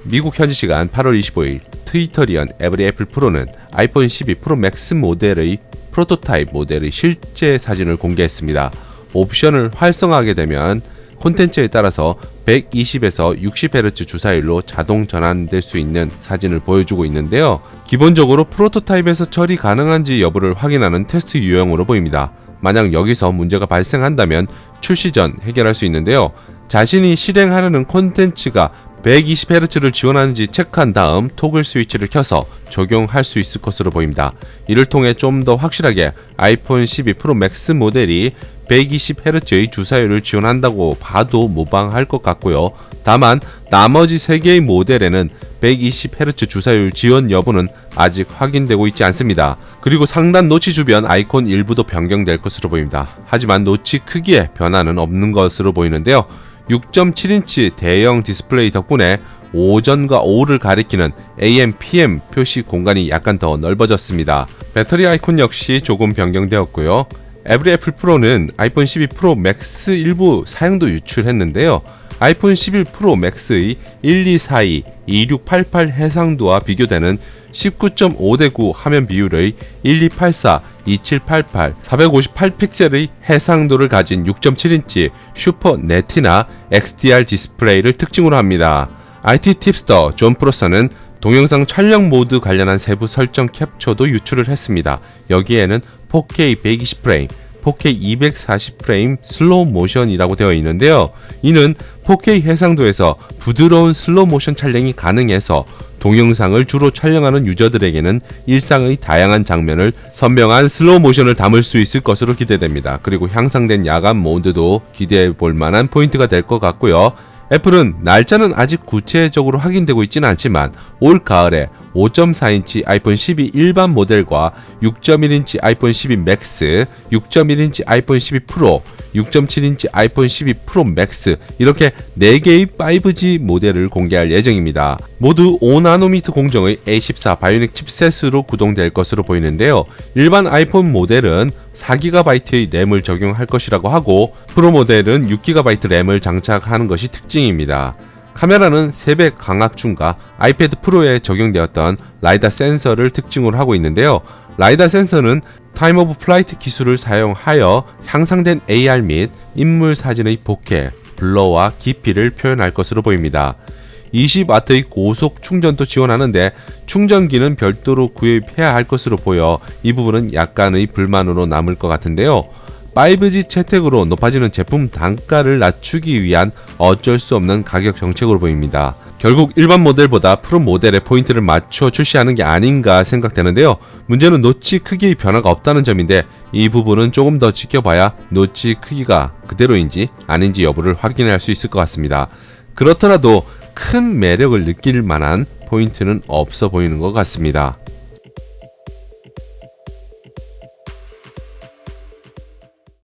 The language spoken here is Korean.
미국 현지 시간 8월 25일 트위터리언 에브리 애플 프로는 아이폰 12 프로 맥스 모델의 프로토타입 모델의 실제 사진을 공개했습니다. 옵션을 활성화하게 되면 콘텐츠에 따라서 120에서 60Hz 주사율로 자동 전환될 수 있는 사진을 보여주고 있는데요. 기본적으로 프로토타입에서 처리 가능한지 여부를 확인하는 테스트 유형으로 보입니다. 만약 여기서 문제가 발생한다면 출시 전 해결할 수 있는데요. 자신이 실행하려는 콘텐츠가 120Hz를 지원하는지 체크한 다음 토글 스위치를 켜서 적용할 수 있을 것으로 보입니다. 이를 통해 좀 더 확실하게 아이폰 12 프로 맥스 모델이 120Hz의 주사율을 지원한다고 봐도 무방할 것 같고요. 다만 나머지 3개의 모델에는 120Hz 주사율 지원 여부는 아직 확인되고 있지 않습니다. 그리고 상단 노치 주변 아이콘 일부도 변경될 것으로 보입니다. 하지만 노치 크기에 변화는 없는 것으로 보이는데요. 6.7인치 대형 디스플레이 덕분에 오전과 오후를 가리키는 AM, PM 표시 공간이 약간 더 넓어졌습니다. 배터리 아이콘 역시 조금 변경되었고요. 에브리 애플 프로는 아이폰 12 프로 맥스 일부 사용도 유출했는데요. 아이폰 11 프로 맥스의 1242, 2688 해상도와 비교되는 19.5:9 화면 비율의 1284, 2788, 458픽셀의 해상도를 가진 6.7인치 슈퍼 네티나 XDR 디스플레이를 특징으로 합니다. IT 팁스터 존 프로서는 동영상 촬영 모드 관련한 세부 설정 캡처도 유출을 했습니다. 여기에는 4K 120프레임, 4K 240프레임 슬로우 모션이라고 되어 있는데요. 이는 4K 해상도에서 부드러운 슬로우 모션 촬영이 가능해서 동영상을 주로 촬영하는 유저들에게는 일상의 다양한 장면을 선명한 슬로우 모션을 담을 수 있을 것으로 기대됩니다. 그리고 향상된 야간 모드도 기대해 볼 만한 포인트가 될 것 같고요. 애플은 날짜는 아직 구체적으로 확인되고 있지는 않지만 올 가을에 5.4인치 아이폰 12 일반 모델과 6.1인치 아이폰 12 맥스, 6.1인치 아이폰 12 프로, 6.7인치 아이폰 12 프로 맥스 이렇게 4개의 5G 모델을 공개할 예정입니다. 모두 5나노미터 공정의 A14 바이오닉 칩셋으로 구동될 것으로 보이는데요. 일반 아이폰 모델은 4GB의 램을 적용할 것이라고 하고 프로 모델은 6GB 램을 장착하는 것이 특징입니다. 카메라는 3배 광학줌과 아이패드 프로에 적용되었던 라이다 센서를 특징으로 하고 있는데요. 라이다 센서는 타임 오브 플라이트 기술을 사용하여 향상된 AR 및 인물 사진의 보케, 블러와 깊이를 표현할 것으로 보입니다. 20W의 고속 충전도 지원하는데 충전기는 별도로 구입해야 할 것으로 보여 이 부분은 약간의 불만으로 남을 것 같은데요. 5G 채택으로 높아지는 제품 단가를 낮추기 위한 어쩔 수 없는 가격 정책으로 보입니다. 결국 일반 모델보다 프로 모델에 포인트를 맞춰 출시하는 게 아닌가 생각되는데요. 문제는 노치 크기의 변화가 없다는 점인데 이 부분은 조금 더 지켜봐야 노치 크기가 그대로인지 아닌지 여부를 확인할 수 있을 것 같습니다. 그렇더라도 큰 매력을 느낄 만한 포인트는 없어 보이는 것 같습니다.